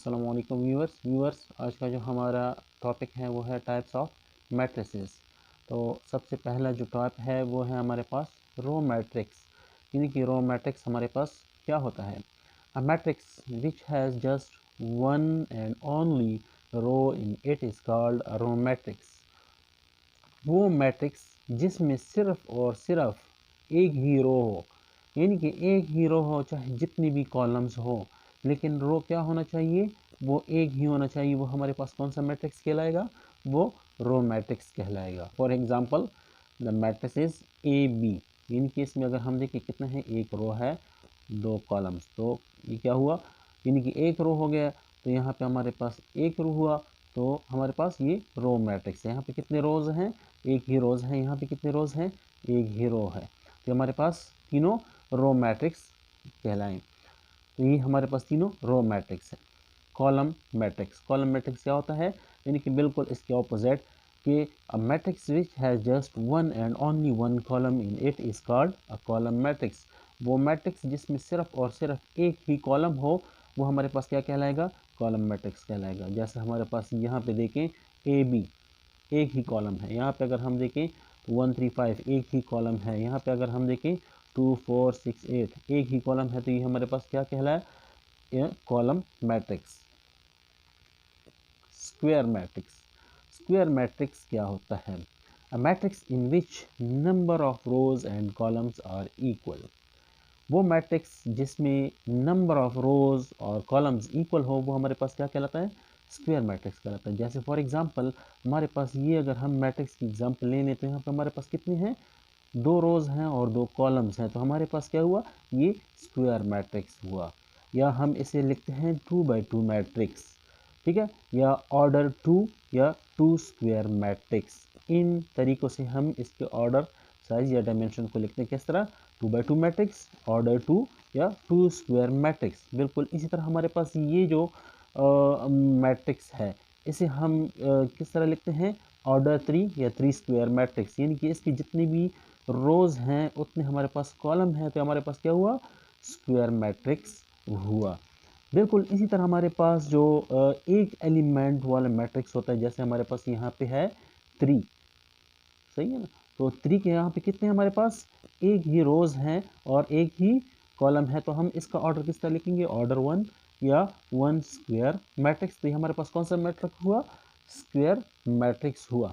अस्सलाम वालेकुम व्यूअर्स, आज का जो हमारा टॉपिक है वो है टाइप्स ऑफ मैट्रिसेस। तो सबसे पहला जो टाइप है वो है हमारे पास रो मैट्रिक्स। यानी कि रो मैट्रिक्स हमारे पास क्या होता है? A matrix which has just one and only row in it is called a row matrix. वो मैट्रिक्स जिसमें सिर्फ और सिर्फ एक ही रो हो, यानी कि एक ही रो हो, चाहे जितनी भी कॉलम्स हो, लेकिन रो क्या होना चाहिए? वो एक ही होना चाहिए। वो हमारे पास कौन सा मैट्रिक्स कहलाएगा? वो रो मैट्रिक्स कहलाएगा। For example the matrix is A B, यानी कि इसमें अगर हम देखें कितना है, एक रो है, दो कॉलम्स, तो ये क्या हुआ? यानी कि एक रो हो गया, तो यहाँ पे हमारे पास एक रो हुआ, तो हमारे पास ये रो मैट्रिक्स है। यहाँ पे कितने रोज हैं? एक ही रोज है। यहाँ पे कितने रोज हैं? एक ही रो है। तो हमारे पास तीनों रो मैट्रिक्स कहलाएं। तो ये हमारे पास तीनों रो मैट्रिक्स है। कॉलम मैट्रिक्स, कॉलम मैट्रिक्स क्या होता है? यानी कि बिल्कुल इसके ऑपोजिट, कि अ matrix which has just one and only one column in it is called a column matrix. वो मैट्रिक्स जिसमें सिर्फ और सिर्फ एक ही कॉलम हो, वो हमारे पास क्या कहलाएगा? कॉलम मैट्रिक्स कहलाएगा। जैसे हमारे पास यहाँ पे देखें ए बी, एक ही कॉलम है। यहाँ पे अगर हम देखें 1 3 5, एक ही कॉलम है। यहाँ पे अगर हम देखें 2 4 6 8, एक ही कॉलम है। तो ये हमारे पास क्या कहलाए? ये column matrix. Square matrix, square matrix क्या होता है? A matrix in which number of rows and columns are equal. वो मैट्रिक्स जिसमें नंबर ऑफ रोज और कॉलम्स इक्वल हो, वो हमारे पास क्या कहलाता है? स्क्वायर मैट्रिक्स कहलाता है। जैसे फॉर एग्जांपल हमारे पास ये, अगर हम मैट्रिक्स की एग्जांपल ले लें, तो यहाँ पे हमारे पास कितने हैं? दो रोज हैं और दो कॉलम्स हैं। तो हमारे पास क्या हुआ? ये स्क्वायर मैट्रिक्स हुआ। या हम इसे लिखते हैं 2 by 2 मैट्रिक्स, ठीक है, या ऑर्डर 2 या 2 स्क्वायर मैट्रिक्स। इन तरीक़ों से हम इसके ऑर्डर, साइज या डायमेंशन को लिखते हैं। किस तरह? 2 by 2 मैट्रिक्स, ऑर्डर 2 या 2 स्क्वायर मैट्रिक्स। बिल्कुल इसी तरह हमारे पास ये जो मैट्रिक्स है, इसे हम किस तरह लिखते हैं? ऑर्डर 3 या 3 स्क्वायर मैट्रिक्स। यानी कि इसकी जितनी भी रोज हैं उतने हमारे पास कॉलम है, तो हमारे पास क्या हुआ? स्क्वायर मैट्रिक्स हुआ। बिल्कुल इसी तरह हमारे पास जो एक एलिमेंट वाला मैट्रिक्स होता है, जैसे हमारे पास यहाँ पे है 3, सही है ना? तो 3 के यहाँ पे कितने हमारे पास? एक ही रोज हैं और एक ही कॉलम है। तो हम इसका ऑर्डर किस तरह लिखेंगे? ऑर्डर 1 या 1 स्क्वायर मैट्रिक्स। तो ये हमारे पास कौन सा मैट्रिक्स हुआ? स्क्वायर मैट्रिक्स हुआ।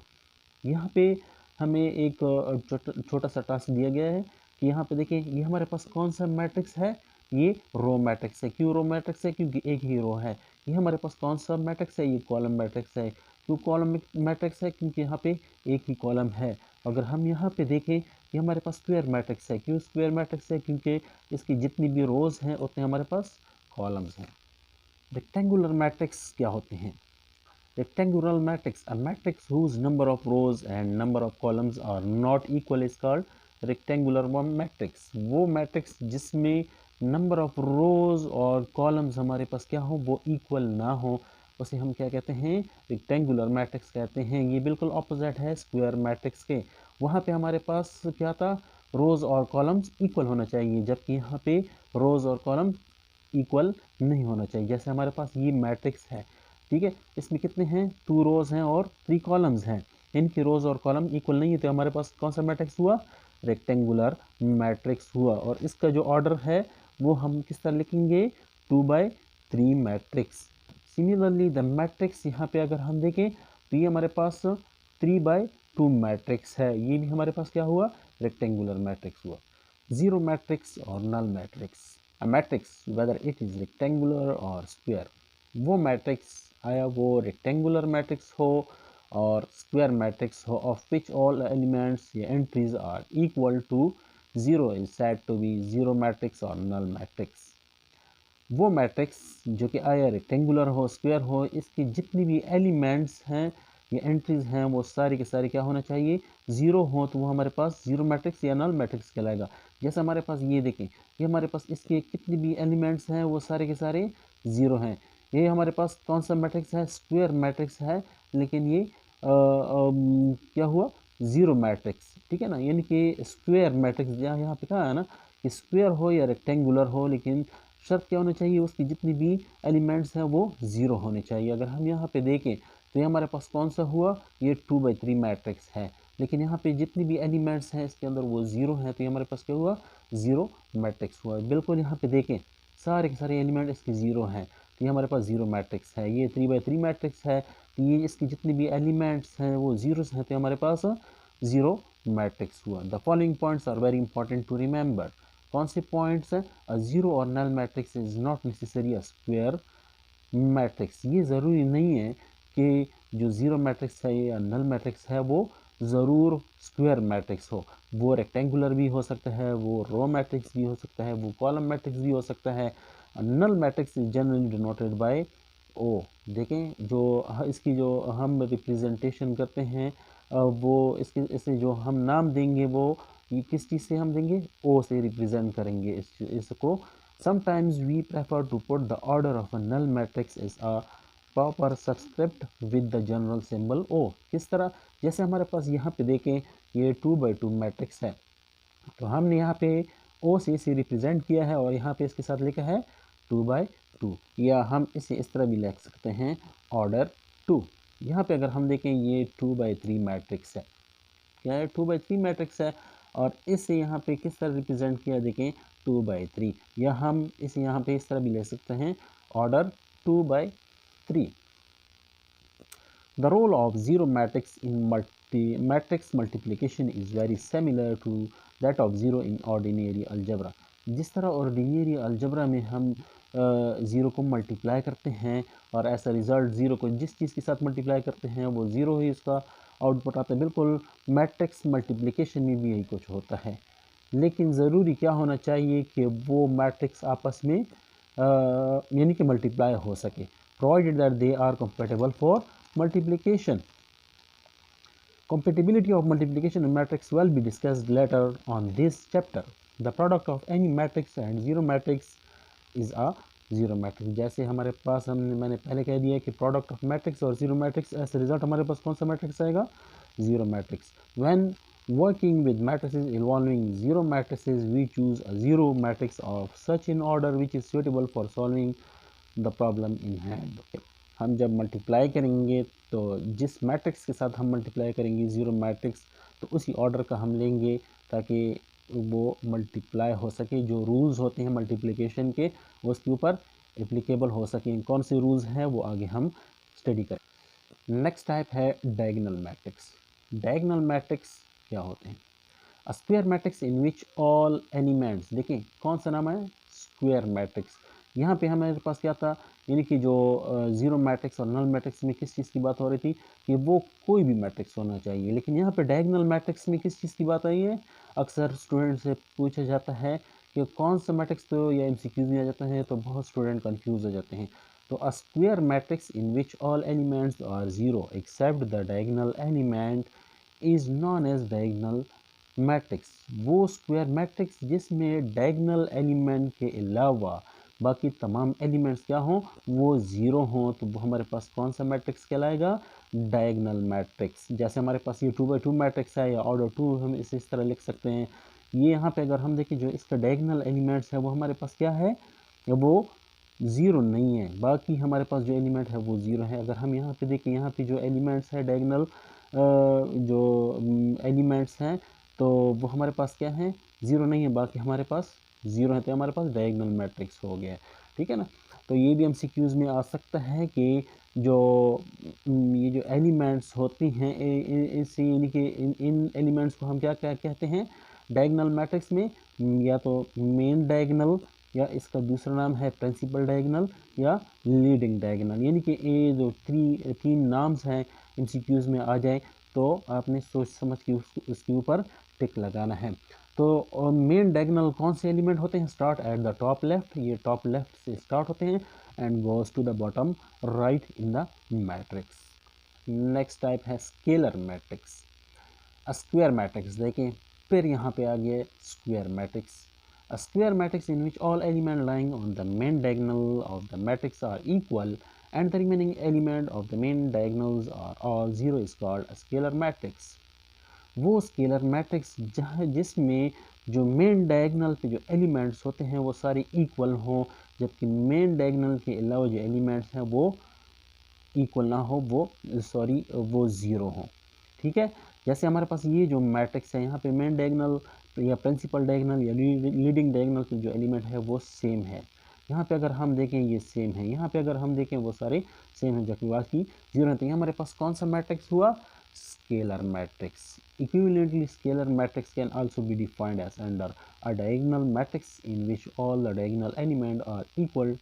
यहाँ पे हमें एक छोटा सा टास्क दिया गया है कि यहाँ पे देखिए, ये हमारे पास कौन सा मैट्रिक्स है? ये रो मैट्रिक्स है। क्यों रो मैट्रिक्स है? क्योंकि एक ही रो है। ये हमारे पास कौन सा मैट्रिक्स है? ये कॉलम मैट्रिक्स है। क्यों कॉलम मैट्रिक्स है? क्योंकि यहाँ पे एक ही कॉलम है। अगर हम यहाँ पे देखें, ये हमारे पास स्क्वायर मैट्रिक्स है। क्यों स्क्वायर मैट्रिक्स है? क्योंकि इसकी जितनी भी रोज हैं उतने हमारे पास कॉलम्स हैं। रेक्टेंगुलर मैट्रिक्स क्या होते हैं? Rectangular matrix, a matrix whose number of rows and number of columns are not equal is called rectangular matrix। वो मैट्रिक्स जिसमें नंबर ऑफ रोज और कॉलम्स हमारे पास क्या हो? वो इक्वल ना हो, उसे हम क्या कहते हैं? रेक्टेंगुलर मैट्रिक्स कहते हैं। ये बिल्कुल ऑपोजिट है स्क्वायर मैट्रिक्स के। वहाँ पे हमारे पास क्या था? रोज और कॉलम्स इक्वल होना चाहिए, जबकि यहाँ पे रोज और कॉलम इक्वल नहीं होना चाहिए। जैसे हमारे पास ये मैट्रिक्स है, ठीक है, इसमें कितने हैं? 2 रोज हैं और 3 कॉलम्स हैं। इनकी रोज और कॉलम इक्वल नहीं है, तो हमारे पास कौन सा मैट्रिक्स हुआ? रेक्टेंगुलर मैट्रिक्स हुआ। और इसका जो ऑर्डर है वो हम किस तरह लिखेंगे? 2 by 3 matrix. Similarly the matrix, यहाँ पे अगर हम देखें तो ये हमारे पास 3 by 2 मैट्रिक्स है। ये भी हमारे पास क्या हुआ? रेक्टेंगुलर मैट्रिक्स हुआ। जीरो मैट्रिक्स और null matrix. A matrix whether it is rectangular or square, वो मैट्रिक्स, आया वो रेक्टेंगुलर मैट्रिक्स हो और स्क्वायर मैट्रिक्स हो, ऑफ विच ऑल एलिमेंट्स या entries are equal to 0 is said to be zero matrix और null matrix. वो matrix जो कि आया रेक्टेंगुलर हो, स्क्वायर हो, इसकी जितनी भी एलिमेंट्स हैं या एंट्रीज हैं, वो सारी के सारी क्या होना चाहिए? जीरो हो, तो वो हमारे पास जीरो मैट्रिक्स या नल मैट्रिक्स कहलाएगा। जैसे हमारे पास ये देखें, ये हमारे पास इसके कितनी भी एलिमेंट्स हैं वो सारे के सारे जीरो हैं। ये हमारे पास कौन सा मैट्रिक्स है? स्क्वायर मैट्रिक्स है, लेकिन ये क्या हुआ? जीरो मैट्रिक्स, ठीक है ना? यानी कि स्क्वायर मैट्रिक्स यहाँ पे कहा है ना कि स्क्वायर हो या रेक्टेंगुलर हो, लेकिन शर्त क्या होनी चाहिए, उसकी जितनी भी एलिमेंट्स हैं वो ज़ीरो होने चाहिए। अगर हम यहाँ पे देखें तो ये हमारे पास कौन सा हुआ, ये 2/3 मैट्रिक्स है, लेकिन यहाँ पे जितनी भी एलिमेंट्स हैं इसके अंदर वो ज़ीरो हैं, तो ये हमारे पास क्या हुआ, ज़ीरो मैट्रिक्स हुआ। बिल्कुल यहाँ पे देखें सारे के सारे एलिमेंट इसके ज़ीरो हैं, तो ये हमारे पास ज़ीरो मैट्रिक्स है। ये 3/3 मैट्रिक्स है, तो ये इसकी जितनी भी एलिमेंट्स हैं वो ज़ीरोस हैं, तो हमारे पास ज़ीरो मैट्रिक्स हुआ। The following points are very important to remember. कौन से पॉइंट्स हैं, a zero or null matrix is not necessary a square matrix. ये ज़रूरी नहीं है कि जो ज़ीरो मैट्रिक्स है या नल मैट्रिक्स है वो ज़रूर स्क्वायर मैट्रिक्स हो, वो रेक्टेंगुलर भी हो सकता है, वो रो मैट्रिक्स भी हो सकता है, वो कॉलम मैट्रिक्स भी हो सकता है। Null matrix is generally denoted by O. देखें जो इसकी जो हम रिप्रेजेंटेशन करते हैं वो इसके इसे जो हम नाम देंगे वो ये किस चीज़ से हम देंगे, ओ से रिप्रेजेंट करेंगे इसको। Sometimes we prefer to put the order of a null matrix as a proper subscript with the general symbol O। किस तरह, जैसे हमारे पास यहाँ पे देखें ये 2/2 मैट्रिक्स है, तो हमने यहाँ पे O से इसे रिप्रेजेंट किया है और यहाँ पे इसके साथ लिखा है 2/2, या हम इसे इस तरह भी लिख सकते हैं ऑर्डर 2। यहाँ पे अगर हम देखें ये 2/3 मैट्रिक्स है, क्या है, 2/3 मैट्रिक्स है, और इसे यहाँ पे किस तरह रिप्रेजेंट किया देखें 2/3, या हम इसे यहाँ पे इस तरह भी ले सकते हैं order 2/3। The role of zero matrix in matrix multiplication is very similar to that of zero in ordinary algebra। जिस तरह ordinary algebra में हम ज़ीरो को मल्टीप्लाई करते हैं और ऐसा रिज़ल्ट ज़ीरो को जिस चीज़ के साथ मल्टीप्लाई करते हैं वो ज़ीरो ही उसका आउटपुट आता है, बिल्कुल मैट्रिक्स मल्टीप्लिकेशन में भी यही कुछ होता है। लेकिन ज़रूरी क्या होना चाहिए कि वो मैट्रिक्स आपस में यानी कि मल्टीप्लाई हो सके, provided that they are compatible for multiplication। Compatibility of multiplication in matrix will be discussed later on this chapter। The product of any matrix and zero matrix is a zero matrix। जैसे हमारे पास मैंने पहले कह दिया कि product of matrix और zero matrix, ऐसे result हमारे पास कौन सा मैट्रिक्स आएगा, zero matrix। When working with matrices involving zero matrices we choose a zero matrix of such in order which is suitable for solving the problem in hand। हम जब multiply करेंगे तो जिस मैट्रिक्स के साथ हम मल्टीप्लाई करेंगे ज़ीरो मैट्रिक्स, तो उसी ऑर्डर का हम लेंगे ताकि वो मल्टीप्लाई हो सके। जो रूल्स होते हैं मल्टीप्लिकेशन के वो उसके ऊपर एप्लीकेबल हो सकें। कौन से रूल्स हैं वो आगे हम स्टडी करें। नेक्स्ट टाइप है डायगोनल मैट्रिक्स। डायगोनल मैट्रिक्स क्या होते हैं, अ square matrix in which all elements, देखें कौन सा नाम है, स्क्वायर मैट्रिक्स। यहाँ पे हमारे पास क्या था, यानी कि जो ज़ीरो मैट्रिक्स और नल मैट्रिक्स में किस चीज़ की बात हो रही थी कि वो कोई भी मैट्रिक्स होना चाहिए, लेकिन यहाँ पे डायगोनल मैट्रिक्स में किस चीज़ की बात आई है। अक्सर स्टूडेंट से पूछा जाता है कि कौन सा मैट्रिक्स, तो या एमसीक्यूज में आ जाता है तो बहुत स्टूडेंट कंफ्यूज हो जाते हैं। तो a square matrix in which all elements are zero except the diagonal element is known as diagonal matrix. वो स्क्वायर मैट्रिक्स जिसमें डायगोनल एलिमेंट के अलावा बाकी तमाम एलिमेंट्स क्या हों, वो ज़ीरो हों, तो वो हमारे पास कौन सा मैट्रिक्स कहलाएगा, डायगोनल मैट्रिक्स। जैसे हमारे पास ये 2/2 मैट्रिक्स है या ऑर्डर 2 हम इसे इस तरह लिख सकते हैं। ये यहाँ पे अगर हम देखें जो इसका डायगोनल एलिमेंट्स है वो हमारे पास क्या है, वो ज़ीरो नहीं है, बाकी हमारे पास जो एलिमेंट है वो ज़ीरो है। अगर हम यहाँ पे देखें, यहाँ पे जो एलिमेंट्स है डायगोनल जो एलिमेंट्स हैं तो वो हमारे पास क्या है, ज़ीरो नहीं है, बाकी हमारे पास ज़ीरो है, तो हमारे पास डायगोनल मैट्रिक्स हो गया, ठीक है ना। तो ये भी एमसीक्यूज़ में आ सकता है कि जो ये जो एलिमेंट्स होती हैं इस यानी कि इन एलिमेंट्स को हम क्या क्या कहते हैं डायगोनल मैट्रिक्स में, या तो मेन डायगोनल, या इसका दूसरा नाम है प्रिंसिपल डायगोनल, या लीडिंग डायगोनल। यानी कि ये जो तीन नाम्स हैं एमसीक्यूज़ में आ जाए तो आपने सोच समझ के उसके ऊपर टिक लगाना है। तो मेन डायगोनल कौन से एलिमेंट होते हैं, start at the top left, ये टॉप लेफ्ट से स्टार्ट होते हैं and goes to the bottom right in the matrix. Next type है स्केलर मैट्रिक्स। स्क्वायर मैट्रिक्स देखें, फिर यहाँ पे आ गया square matrix. A square matrix in which all elements lying on the main diagonal of the matrix are equal and the remaining element of the main diagonals are all zero is called a scalar matrix। वो scalar matrix जहाँ जिसमें जो main diagonal पे जो elements होते हैं वो सारे इक्वल हों, जबकि मेन डायगोनल के अलावा जो एलिमेंट्स हैं वो इक्वल ना हो, वो ज़ीरो हो। ठीक है, जैसे हमारे पास ये जो मैट्रिक्स है यहाँ पे मेन डायगोनल या प्रिंसिपल डायगोनल या लीडिंग डायगोनल के जो एलिमेंट है वो सेम है। यहाँ पे अगर हम देखें ये सेम है, यहाँ पे अगर हम देखें वो सारे सेम है, जबकि बाकी जीरो है। तो हमारे पास कौन सा मैट्रिक्स हुआ? Scalar matrix. Equivalently, scalar matrix can also be defined as under a diagonal matrix in which all the diagonal elements are equal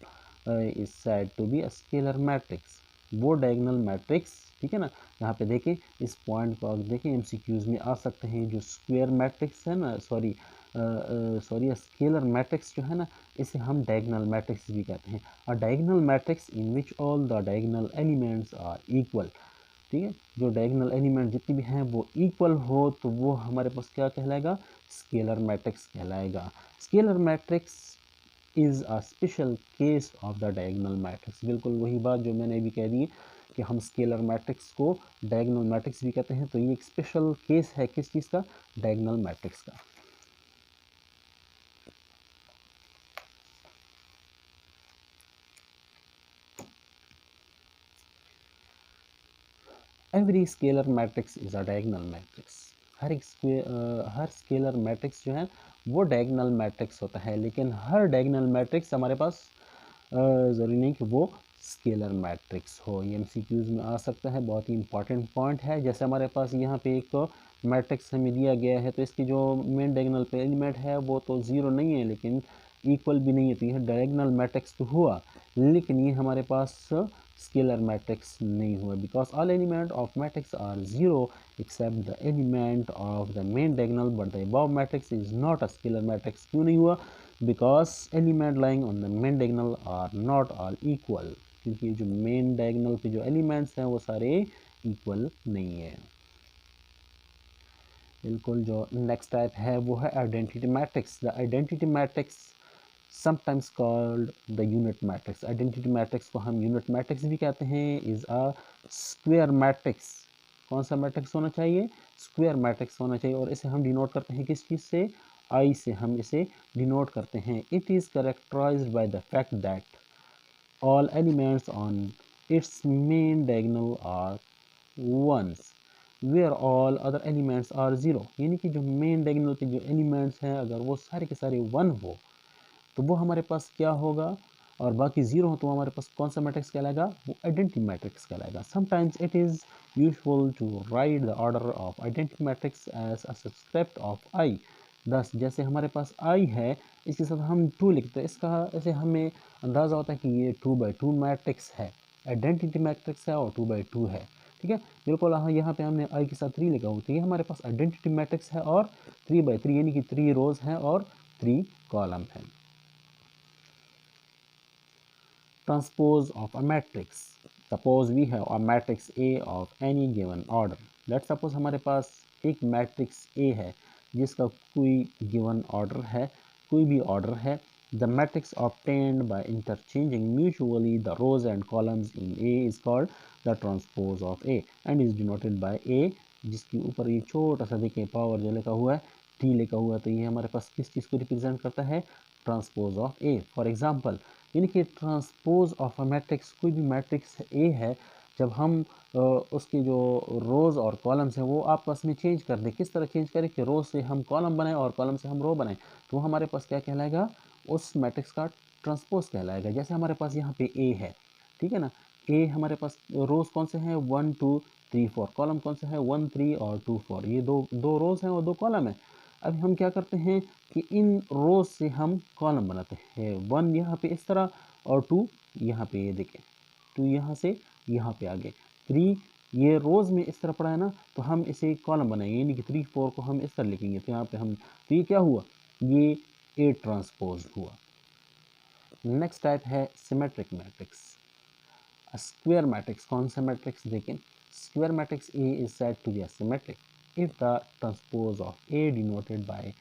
is said to be a scalar matrix. वो diagonal matrix, ठीक है ना, यहाँ पे देखें इस point को आप देखें एमसीक्यूज में आ सकते हैं। जो स्क्वायर मैट्रिक्स है ना, स्केलर मैट्रिक्स जो है ना, इसे हम डायगोनल मैट्रिक्स भी कहते हैं। A diagonal matrix in which all the diagonal elements are equal. ठीक है, जो डायगोनल एलिमेंट जितने भी हैं वो इक्वल हो तो वो हमारे पास क्या कहलाएगा? स्केलर मैट्रिक्स कहलाएगा। Scalar matrix is a special case of the diagonal matrix. बिल्कुल वही बात जो मैंने अभी कह दी कि हम स्केलर मैट्रिक्स को डायगोनल मैट्रिक्स भी कहते हैं, तो ये एक स्पेशल केस है किस चीज़ का? डायगोनल मैट्रिक्स का। Every scalar matrix is a diagonal matrix. Her scalar matrix जो है वो डायगोनल मैट्रिक्स होता है, लेकिन हर डायगोनल मैट्रिक्स हमारे पास ज़रूरी नहीं कि वो स्केलर मैट्रिक्स हो। ये एमसीक्यूज में आ सकता है, बहुत ही इंपॉर्टेंट पॉइंट है। जैसे हमारे पास यहाँ पे एक मैट्रिक्स हमें दिया गया है, तो इसकी जो मेन डायगोनल पे एलिमेंट है वो तो ज़ीरो नहीं है, लेकिन इक्वल भी नहीं है, तो यह डायगोनल मैट्रिक्स तो हुआ, लेकिन ये हमारे पास स्केलर मैट्रिक्स नहीं हुआ, because all element of matrix are zero except the element of the main diagonal, but the above matrix is not a scalar matrix. क्यों नहीं हुआ? Because element lying on the main diagonal are not all equal, क्योंकि जो main diagonal के जो elements हैं वो सारे इक्वल नहीं है। बिल्कुल, जो नेक्स्ट टाइप है वो है identity matrix. The identity matrix sometimes called the unit matrix. Identity matrix को हम यूनिट मैट्रिक्स भी कहते हैं। Is a square matrix. कौन सा मैट्रिक्स होना चाहिए? स्क्वायर मैट्रिक्स होना चाहिए। और इसे हम डिनोट करते हैं किस चीज़ से? आई से हम इसे डिनोट करते हैं। It is characterised by the fact that all elements on its main diagonal are ones where all other elements are zero। यानी कि जो मेन डायगोनल के जो एलिमेंट्स हैं अगर वो सारे के सारे वन हो तो वो हमारे पास क्या होगा, और बाकी जीरो हो तो हमारे पास कौन सा मैट्रिक्स कहलाएगा? वो आइडेंटिटी मैट्रिक्स कहलाएगा। Sometimes it is useful to write the order of identity matrix as a subset of I. दस, जैसे हमारे पास आई है, इसके साथ हम टू लिखते हैं, इसका ऐसे हमें अंदाज़ा होता है कि ये 2/2 मैट्रिक्स है, आइडेंटिटी मैट्रिक्स है और 2/2 है। ठीक है, बिल्कुल। हाँ, यहाँ पे हमने आई के साथ 3 लिखा हुआ, तो ये हमारे पास आइडेंटिटी मैट्रिक्स है और 3/3 यानी कि 3 रोज हैं और 3 कॉलम हैं। Transpose of a matrix. Suppose we have a matrix A of any given order. Let's suppose हमारे पास एक मैट्रिक्स A है जिसका कोई गिवन ऑर्डर है, कोई भी ऑर्डर है। The matrix obtained by interchanging mutually the rows and columns in A is called the transpose of A and is denoted by A, जिसके ऊपर ये छोटा सा देखें पावर जो लिखा हुआ है, T लिखा हुआ है, तो ये हमारे पास किस चीज़ को रिप्रेजेंट करता है? Transpose of A. For example, यानी कि ट्रांसपोज ऑफ अ मैट्रिक्स, कोई भी मैट्रिक्स ए है, जब हम उसके जो रोज़ और कॉलम्स हैं वो आपस में चेंज कर दें। किस तरह चेंज करें कि रोज़ से हम कॉलम बनाएं और कॉलम से हम रो बनाएं, तो हमारे पास क्या कहलाएगा? उस मैट्रिक्स का ट्रांसपोज कहलाएगा। जैसे हमारे पास यहाँ पे ए है, ठीक है ना, ए हमारे पास रोज़ कौन से हैं? 1 2 3 4। कॉलम कौन से हैं? 1 3 और 2 4। ये दो रोज़ हैं और 2 कॉलम हैं। अब हम क्या करते हैं कि इन रोज से हम कॉलम बनाते हैं। 1 यहाँ पे इस तरह और 2 यहाँ पे, ये देखें 2 यहाँ से यहाँ पे आ गए। 3 ये रोज में इस तरह पड़ा है ना, तो हम इसे कॉलम बनाएंगे, यानी कि 3 4 को हम इस तरह लिखेंगे। तो यहाँ पे हम, तो ये क्या हुआ? ये ए ट्रांसपोज हुआ। नेक्स्ट टाइप है सिमेट्रिक मैट्रिक्स। Square matrix. कौन सा मैट्रिक्स? देखें, square matrix A is said to be a symmetric if the transpose of A denoted by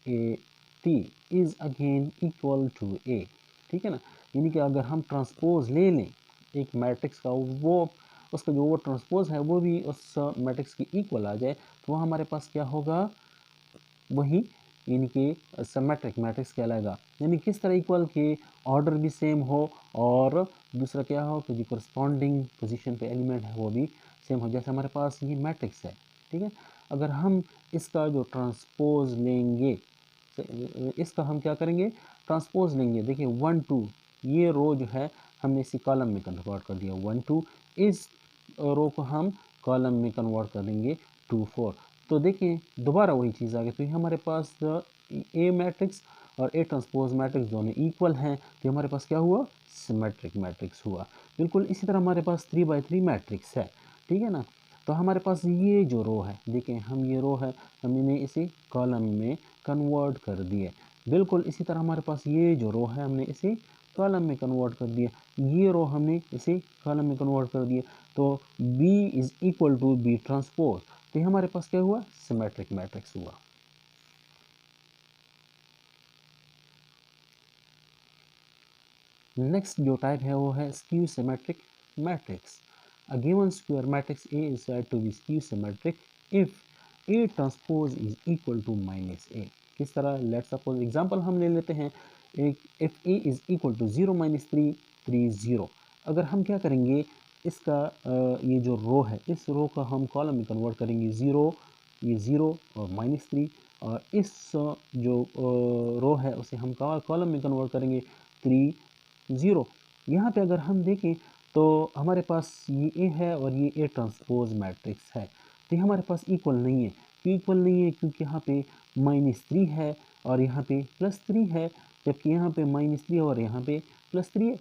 A T is again equal to A. ठीक है ना, यानी कि अगर हम ट्रांसपोज ले लें एक मैट्रिक्स का, वो उसका जो वो ट्रांसपोज है वो भी उस मैट्रिक्स की इक्वल आ जाए, तो वो हमारे पास क्या होगा? वही यानी कि सिमेट्रिक मैट्रिक्स कहलाएगा। यानी किस तरह इक्वल के ऑर्डर भी सेम हो और दूसरा क्या हो कि जो करस्पॉन्डिंग पोजीशन पे एलिमेंट है वो भी सेम हो। जैसे हमारे पास ये मैट्रिक्स है, ठीक है, अगर हम इसका जो ट्रांसपोज लेंगे, इसका हम क्या करेंगे, ट्रांसपोज लेंगे। देखिए 1 2 ये रो जो है हमने इसी कॉलम में कन्वर्ट कर दिया, 1 2 इस रो को हम कॉलम में कन्वर्ट कर देंगे 2 4। तो देखिए दोबारा वही चीज़ आ गई। तो ये हमारे पास ए मैट्रिक्स और ए ट्रांसपोज मैट्रिक्स दोनों इक्वल हैं, तो हमारे पास क्या हुआ, सिमेट्रिक मैट्रिक्स हुआ। बिल्कुल इसी तरह हमारे पास 3 बाई 3 मैट्रिक्स है, ठीक है ना। तो हमारे पास ये जो रो है, देखें हम ये रो है हमने इसे कॉलम में कन्वर्ट कर दिए। बिल्कुल इसी तरह हमारे पास ये जो रो है हमने इसे कॉलम में कन्वर्ट कर दिया, ये रो हमने इसे कॉलम में कन्वर्ट कर दिया। तो B is equal to B transpose, तो हमारे पास क्या हुआ, सिमेट्रिक मैट्रिक्स हुआ। नेक्स्ट जो टाइप है वो है skew symmetric matrix. A given square matrix A is said to be skew symmetric if A transpose is equal to minus A। किस तरह, लेट्स सपोज एग्जांपल हम ले लेते हैं, if A is equal to 0 minus 3 3 0। अगर हम क्या करेंगे, इसका ये जो रो है इस रो का हम कॉलम में कन्वर्ट करेंगे 0, ये 0 और -3, और इस जो रो है उसे हम कॉलम में कन्वर्ट करेंगे 3 0। यहाँ पे अगर हम देखें तो हमारे पास ये ए है और ये ए ट्रांसपोज मैट्रिक्स है, तो ये हमारे पास इक्वल नहीं है। क्यों इक्वल नहीं है, क्योंकि यहाँ पे -3 है और यहाँ पे +3 है, जबकि यहाँ पे -3 और यहाँ पे +3 है।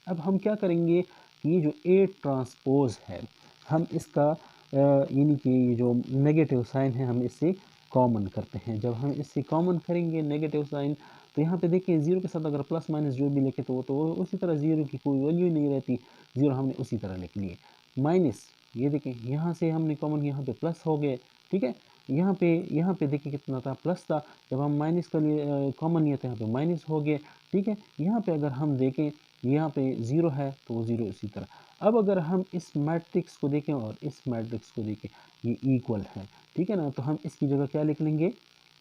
अब हम क्या करेंगे, ये जो ए ट्रांसपोज है हम इसका यानी कि ये जो नेगेटिव साइन है हम इससे कॉमन करते हैं। जब हम इससे कॉमन करेंगे नेगेटिव साइन, तो यहाँ पे देखिए 0 के साथ अगर प्लस माइनस जो भी लिखे तो उसी तरह 0 की कोई वैल्यू नहीं रहती, 0 हमने उसी तरह लिख लिए। माइनस, ये देखिए यहाँ से हमने कॉमन, यहाँ पे प्लस हो गए, ठीक है। यहाँ पे देखिए कितना था, प्लस था, जब हम माइनस का लिए कॉमन लिया तो यहाँ पे माइनस हो गए, ठीक है। यहाँ पे अगर हम देखें यहाँ पे 0 है तो वो 0 इसी तरह। अब अगर हम इस मैट्रिक्स को देखें और इस मैट्रिक्स को देखें, ये इक्वल है, ठीक है ना, तो हम इसकी जगह क्या लिख लेंगे,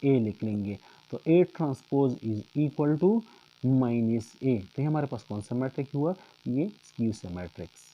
ए लिख लेंगे। तो A transpose is equal to -a, तो ये हमारे पास कौन सा मैट्रिक्स हुआ, ये स्क्यू सा मैट्रिक्स।